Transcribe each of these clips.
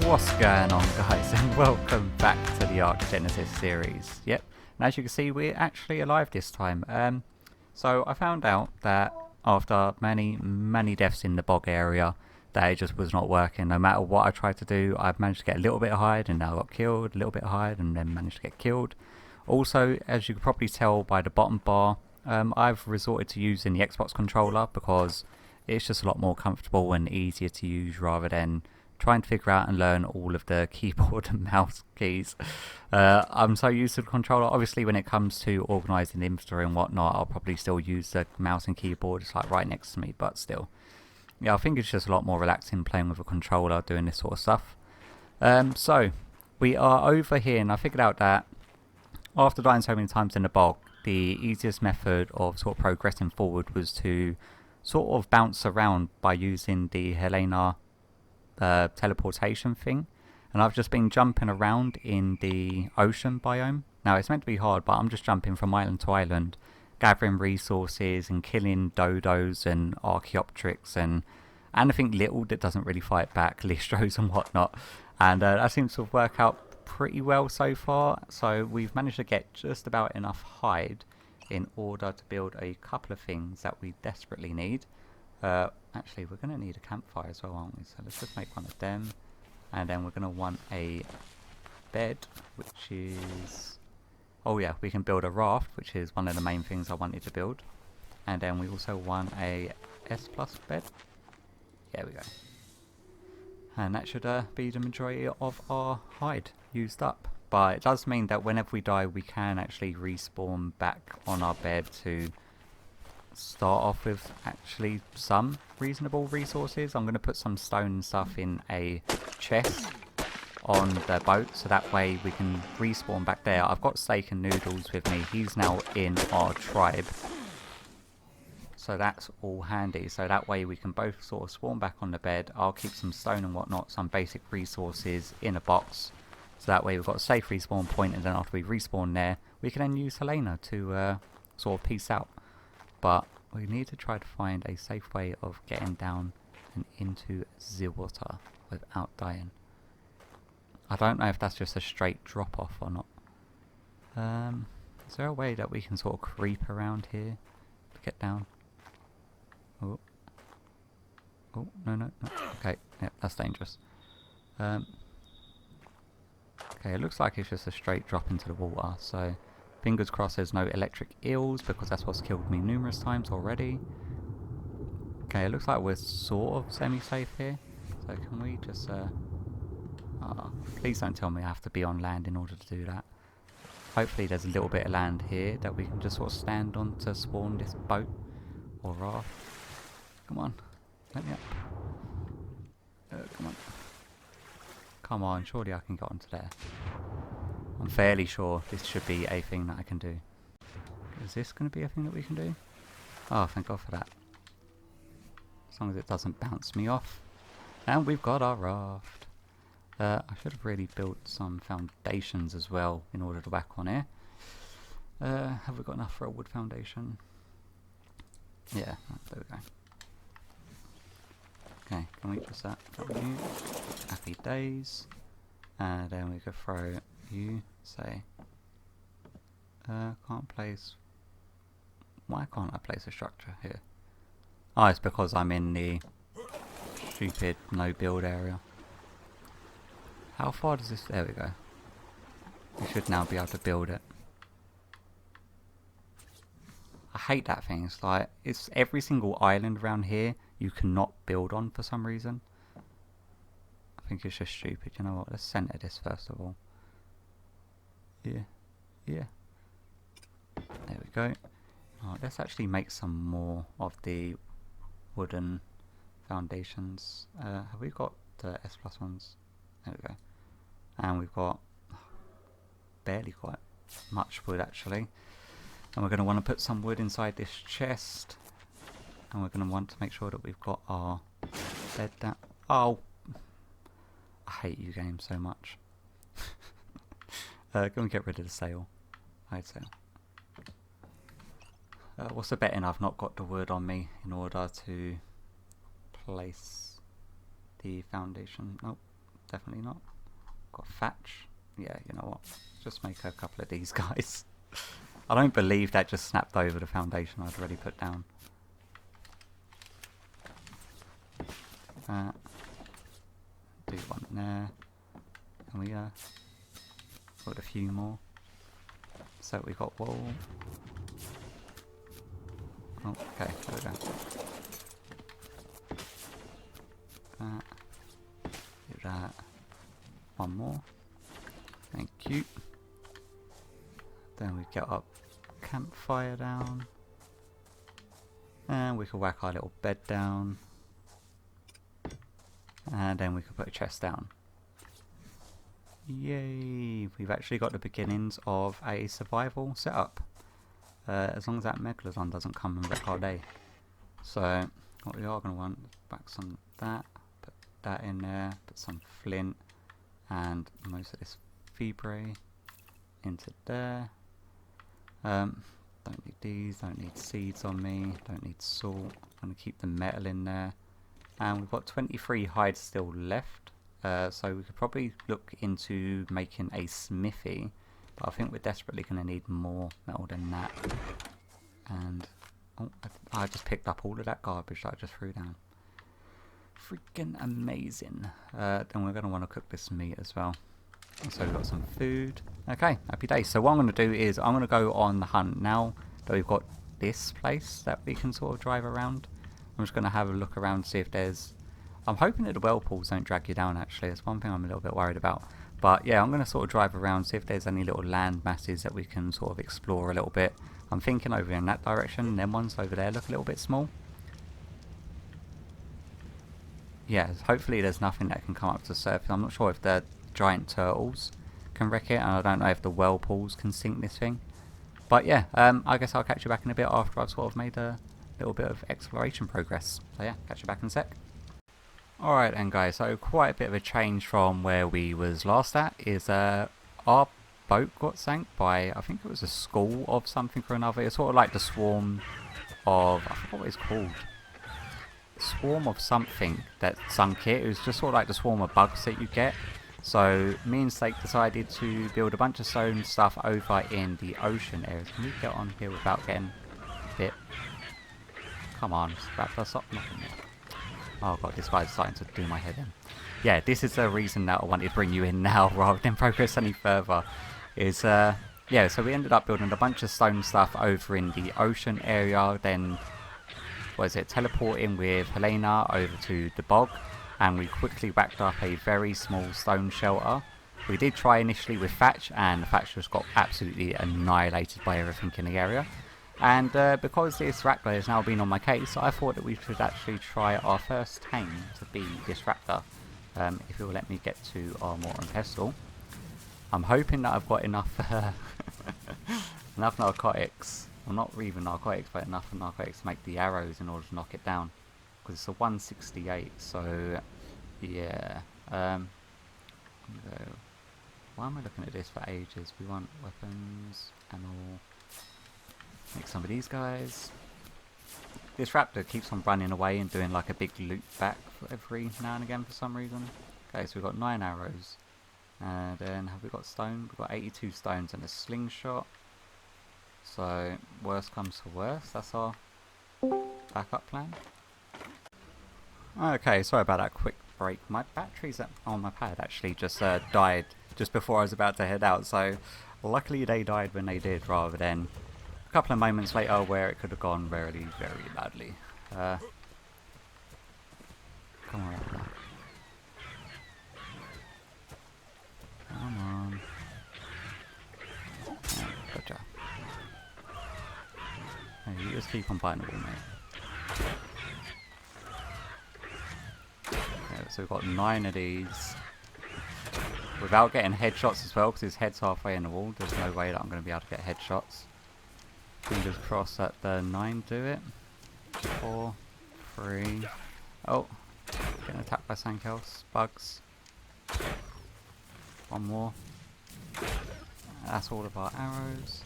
What's going on, guys, and welcome back to the Ark Genesis series. Yep, and as you can see, we're actually alive this time. So I found out that after many deaths in the bog area, that it just was not working. No matter what I tried to do, I've managed to get a little bit of hide, and now I got killed, a little bit of hide, and then managed to get killed. Also, as you can probably tell by the bottom bar, I've resorted to using the Xbox controller because it's just a lot more comfortable and easier to use rather than trying to figure out and learn all of the keyboard and mouse keys. I'm so used to the controller. Obviously, when it comes to organising the inventory and whatnot, I'll probably still use the mouse and keyboard. It's like right next to me, but still. Yeah, I think it's just a lot more relaxing playing with a controller, doing this sort of stuff. So, we are over here, and I figured out that after dying so many times in the bog, the easiest method of sort of progressing forward was to sort of bounce around by using the Helena teleportation thing. And I've just been jumping around in the ocean biome. Now it's meant to be hard, but I'm just jumping from island to island, gathering resources and killing dodos and archaeopteryx and anything little that doesn't really fight back, listros and whatnot. And that seems to work out pretty well so far. So we've managed to get just about enough hide in order to build a couple of things that we desperately need. Actually, we're going to need a campfire as well, aren't we? So let's just make one of them. And then we're going to want a bed, which is... Oh yeah, we can build a raft, which is one of the main things I wanted to build. And then we also want a S+ bed. There we go. And that should be the majority of our hide used up. But it does mean that whenever we die, we can actually respawn back on our bed to start off with actually some reasonable resources. I'm going to put some stone and stuff in a chest on the boat, so that way we can respawn back there. I've got Steak and Noodles with me. He's now in our tribe, so that's all handy. So that way we can both sort of spawn back on the bed. I'll keep some stone and whatnot, some basic resources in a box, so that way we've got a safe respawn point, and then after we respawn there, we can then use Helena to sort of peace out. But we need to try to find a safe way of getting down and into the water without dying. I don't know if that's just a straight drop off or not. Is there a way that we can sort of creep around here to get down? Oh, no. Okay, yeah, that's dangerous. Okay, it looks like it's just a straight drop into the water, so fingers crossed there's no electric eels, because that's what's killed me numerous times already. Okay, it looks like we're sort of semi-safe here. So can we just... please don't tell me I have to be on land in order to do that. Hopefully there's a little bit of land here that we can just sort of stand on to spawn this boat or raft. Come on, let me up. Come on, surely I can get onto there. I'm fairly sure this should be a thing that I can do. Is this going to be a thing that we can do? Oh, thank God for that. As long as it doesn't bounce me off. And we've got our raft. I should have really built some foundations as well in order to whack on here. Have we got enough for a wood foundation? Yeah, there we go. Okay, can we just that from you? Happy days. And then we could throw you, say, can't place... Why can't I place a structure here? Oh, it's because I'm in the stupid no build area. How far does this... There we go. We should now be able to build it. I hate that thing. It's like, it's every single island around here you cannot build on for some reason. I think it's just stupid. You know what? Let's center this first of all. Yeah. There we go. Alright, let's actually make some more of the wooden foundations. Have we got the S+ ones? There we go. And we've got barely quite much wood actually. And we're going to want to put some wood inside this chest. And we're going to want to make sure that we've got our bed down. Oh! I hate you game so much. Can we get rid of the sail? Hide sail. What's the betting I've not got the wood on me in order to place the foundation? Nope. definitely not. Got thatch. Yeah, you know what? Just make a couple of these guys. I don't believe that just snapped over the foundation I'd already put down. Do one there. And we put a few more. So we got wall. Oh, okay, there we go. That. Do that. One more. Thank you. Then we get up campfire down. And we can whack our little bed down. And then we can put a chest down. Yay! We've actually got the beginnings of a survival setup. As long as that megalodon doesn't come and wreck our day. So, what we are going to want, back some of that, put that in there, put some flint, and most of this fibre into there. Don't need these, don't need seeds on me, don't need salt. I'm going to keep the metal in there. And we've got 23 hides still left. So we could probably look into making a smithy. But I think we're desperately going to need more metal than that. And oh, I just picked up all of that garbage that I just threw down. Freaking amazing. Then we're going to want to cook this meat as well. So we've got some food. Okay, happy days. So what I'm going to do is I'm going to go on the hunt now that we've got this place that we can sort of drive around. I'm just going to have a look around, see if there's... I'm hoping that the whirlpools don't drag you down, actually. It's one thing I'm a little bit worried about. But yeah, I'm going to sort of drive around, see if there's any little land masses that we can sort of explore a little bit. I'm thinking over in that direction, them ones over there look a little bit small. Yeah, hopefully there's nothing that can come up to the surface. I'm not sure if the giant turtles can wreck it, and I don't know if the whirlpools can sink this thing. But yeah, I guess I'll catch you back in a bit after I've sort of made a little bit of exploration progress. So yeah, catch you back in a sec. Alright then guys, so quite a bit of a change from where we was last at is our boat got sank by, I think it was a school of something or another. It's sort of like the swarm of, I forgot what it's called. Swarm of something that sunk it. It was just sort of like the swarm of bugs that you get. So me and Slake decided to build a bunch of stone stuff over in the ocean areas. Can we get on here without getting bit? Come on, raptor, stop knocking me. Oh god, this guy's starting to do my head in. Yeah, this is the reason that I wanted to bring you in now rather than progress any further. Is yeah, so we ended up building a bunch of stone stuff over in the ocean area, then teleporting with Helena over to the bog, and we quickly whacked up a very small stone shelter. We did try initially with thatch, and the thatch just got absolutely annihilated by everything in the area. And because this raptor has now been on my case, I thought that we should actually try our first tame to be this raptor, if it will let me get to our mortar and pestle. I'm hoping that I've got enough enough narcotics, well not even narcotics, but enough narcotics to make the arrows in order to knock it down. Because it's a 168, so yeah. So, why am I looking at this for ages? We want weapons, ammo. Make some of these guys. This raptor keeps on running away and doing like a big loop back for every now and again for some reason. Okay, so we've got 9 arrows. And then have we got stone? We've got 82 stones and a slingshot. So worst comes to worst, that's our backup plan. Okay, sorry about that quick break. My batteries on my pad actually just died just before I was about to head out. So luckily they died when they did, rather than a couple of moments later where it could have gone very, very badly. Come on. Come on. Yeah, gotcha. Hey, you just keep on biting the wall, mate. Okay, so we've got 9 of these. Without getting headshots as well, because his head's halfway in the wall. There's no way that I'm going to be able to get headshots. Fingers crossed that the 9 do it. 4, 3. Oh, getting attacked by something else. Bugs. 1 more. That's all of our arrows.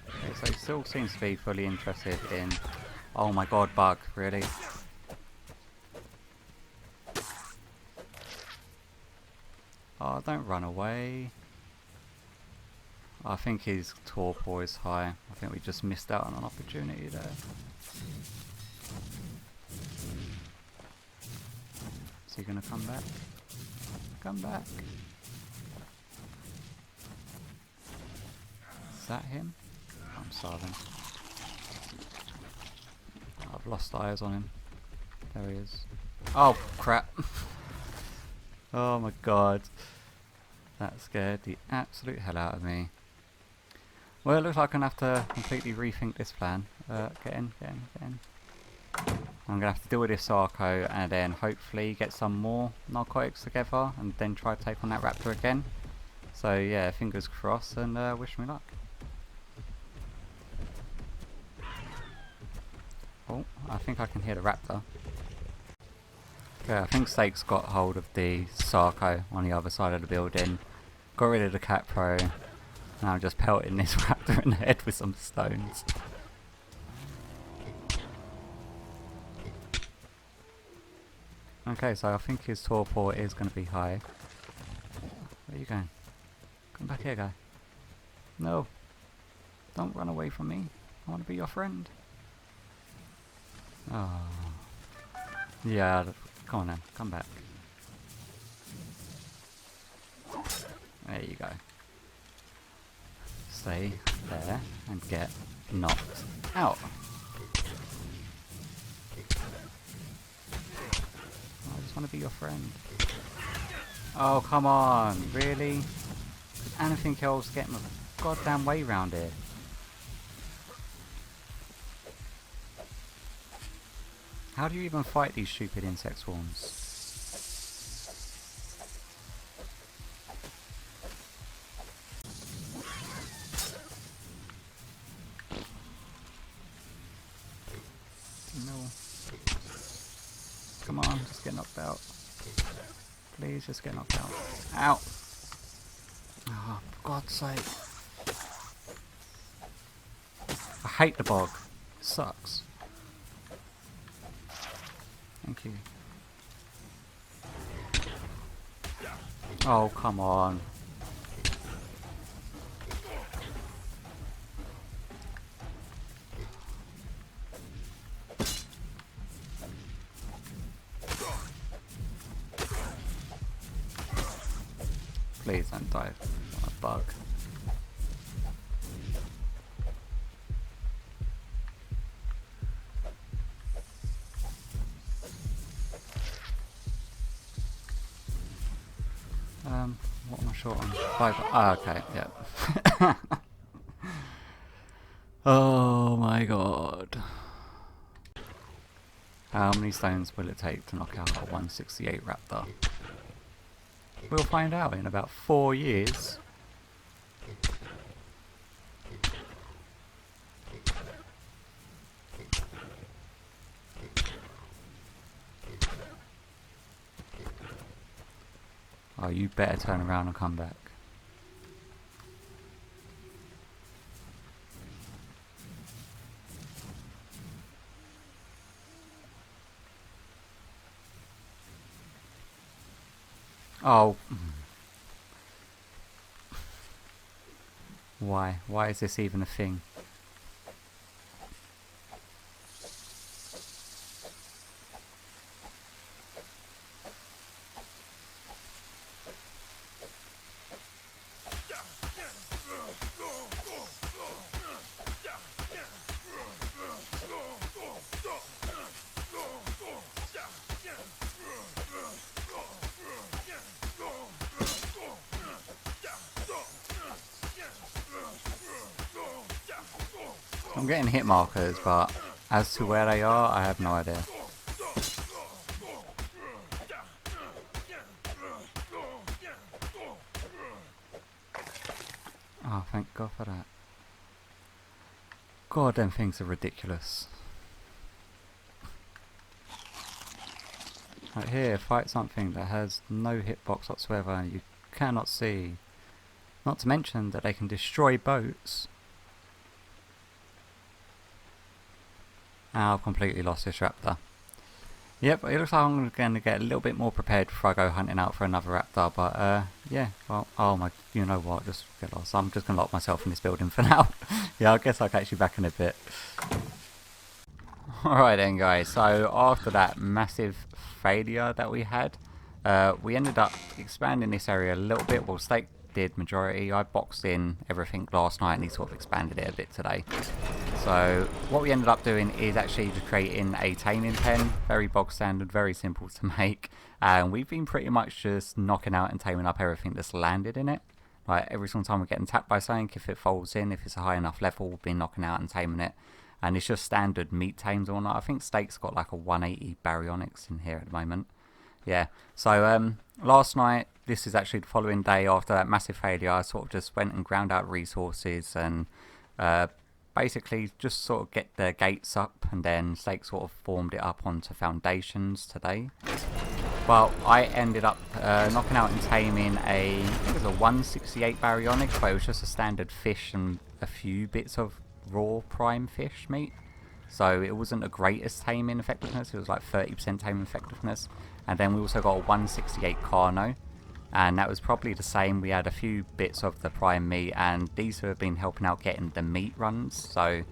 Okay, so he still seems to be fully interested in... Oh my god, bug, really? Oh, don't run away. I think his torpor is high. I think we just missed out on an opportunity there. Is he gonna come back? Come back. Is that him? I'm starving. I've lost eyes on him. There he is. Oh crap. Oh my god. That scared the absolute hell out of me. Well, it looks like I'm going to have to completely rethink this plan. Get in. I'm going to have to deal with this sarco and then hopefully get some more narcotics together and then try to take on that raptor again. So yeah, fingers crossed and wish me luck. Oh, I think I can hear the raptor. Okay, I think Steak's got hold of the sarco on the other side of the building. Got rid of the kapro. And I'm just pelting this raptor in the head with some stones. Okay, so I think his torpor is going to be high. Where are you going? Come back here, guy. No. Don't run away from me. I want to be your friend. Oh. Yeah, come on then. Come back. There you go. Stay there and get knocked out. I just want to be your friend. Oh, come on. Really? Could anything else get my goddamn way round here? How do you even fight these stupid insect swarms? No. Come on, just get knocked out. Please just get knocked out. Ow! Oh, for God's sake. I hate the bog. It sucks. Thank you. Oh, come on. Please don't die from a bug. What am I short on? 5. Ah, okay, yeah. Oh my god. How many stones will it take to knock out a 168 raptor? We'll find out in about 4 years. Oh, you better turn around and come back. Oh. Why? Why is this even a thing? I'm getting hit markers, but as to where they are, I have no idea. Oh, thank God for that. God, them things are ridiculous. Right here, fight something that has no hitbox whatsoever and you cannot see. Not to mention that they can destroy boats. I've completely lost this raptor. Yep, it looks like I'm going to get a little bit more prepared before I go hunting out for another raptor, but yeah, well, oh my, you know what, just get lost. I'm just going to lock myself in this building for now. Yeah, I guess I'll catch you back in a bit. Alright then guys, so after that massive failure that we had, we ended up expanding this area a little bit. Well, Steak did majority. I boxed in everything last night and he sort of expanded it a bit today. So what we ended up doing is actually just creating a taming pen, very bog standard, very simple to make, and we've been pretty much just knocking out and taming up everything that's landed in it. Like every single time we're getting tapped by something, if it falls in, if it's a high enough level, we've been knocking out and taming it. And it's just standard meat tames or not. I think Steak's got like a 180 baryonyx in here at the moment. Yeah, so last night, this is actually the following day after that massive failure, I sort of just went and ground out resources and basically just sort of get the gates up, and then Steak sort of formed it up onto foundations today. Well, I ended up knocking out and taming I think it was a 168 baryonyx, but it was just a standard fish and a few bits of raw prime fish meat. So it wasn't the greatest taming effectiveness, it was like 30% taming effectiveness. And then we also got a 168 carno, and that was probably the same. We had a few bits of the prime meat, and these have been helping out getting the meat runs, so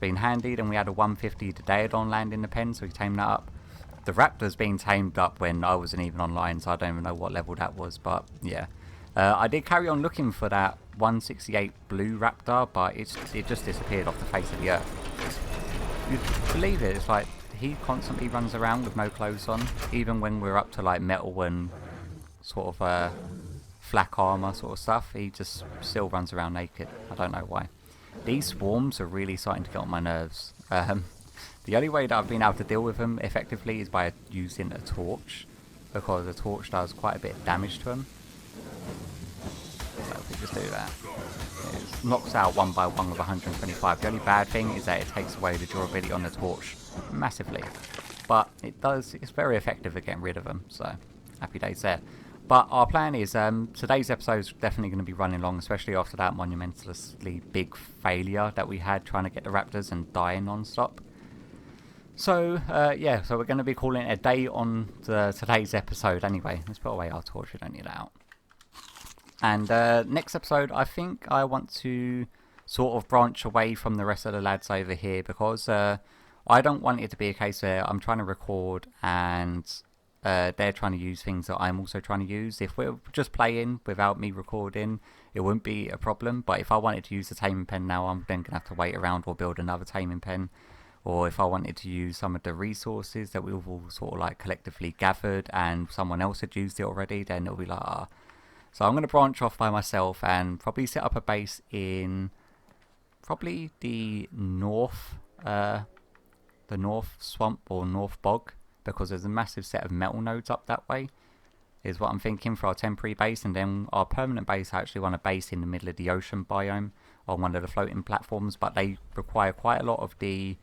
been handy. Then we had a 150 Daedon land in the pen, so we tamed that up. The raptor's been tamed up when I wasn't even online, so I don't even know what level that was, but yeah. I did carry on looking for that 168 blue raptor, but it just disappeared off the face of the earth. You'd believe it, it's like he constantly runs around with no clothes on, even when we're up to like metal and sort of flak armor sort of stuff. He just still runs around naked. I don't know why. These swarms are really starting to get on my nerves. The only way that I've been able to deal with them effectively is by using a torch, because a torch does quite a bit of damage to them. So if we just do that, it knocks out one by one with 125. The only bad thing is that it takes away the durability on the torch massively, but it's very effective at getting rid of them, so happy days there. But our plan is today's episode is definitely going to be running long, especially after that monumentally big failure that we had trying to get the raptors and dying non-stop. So yeah, so we're going to be calling it a day on today's episode anyway. Let's put away our torch, we don't need that out. And next episode, I think I want to sort of branch away from the rest of the lads over here, because I don't want it to be a case where I'm trying to record and they're trying to use things that I'm also trying to use. If we're just playing without me recording, it wouldn't be a problem. But if I wanted to use the taming pen now, I'm then going to have to wait around or build another taming pen. Or if I wanted to use some of the resources that we've all sort of like collectively gathered and someone else had used it already, then it'll be like, ah. So I'm going to branch off by myself and probably set up a base in probably the north swamp or north bog, because there's a massive set of metal nodes up that way, is what I'm thinking for our temporary base. And then our permanent base, I actually want a base in the middle of the ocean biome on one of the floating platforms, but they require quite a lot of the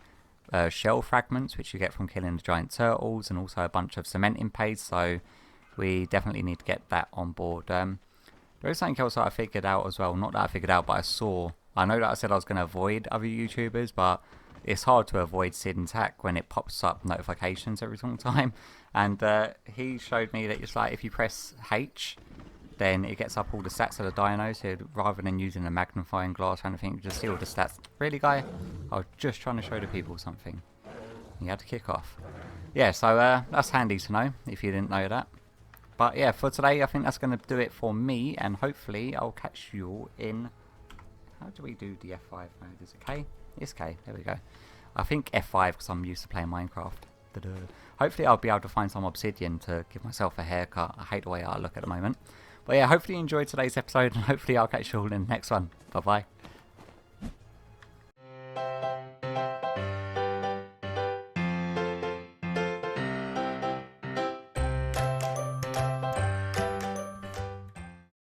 shell fragments which you get from killing the giant turtles, and also a bunch of cementing paste, so we definitely need to get that on board. There is something else that I figured out as well, not that I figured out, but I know that I said I was going to avoid other YouTubers, but it's hard to avoid Sid and Tack when it pops up notifications every single time. And he showed me that it's like if you press H, then it gets up all the stats of the dino, so rather than using a magnifying glass or anything, you just see all the stats. Really, guy? I was just trying to show the people something. You had to kick off. Yeah, so that's handy to know if you didn't know that. But yeah, for today, I think that's going to do it for me, and hopefully I'll catch you all in... How do we do the F5 mode? Is it K? It's K. There we go. I think F5 because I'm used to playing Minecraft. Da-da. Hopefully I'll be able to find some obsidian to give myself a haircut. I hate the way I look at the moment. But yeah, hopefully you enjoyed today's episode, and hopefully I'll catch you all in the next one. Bye-bye.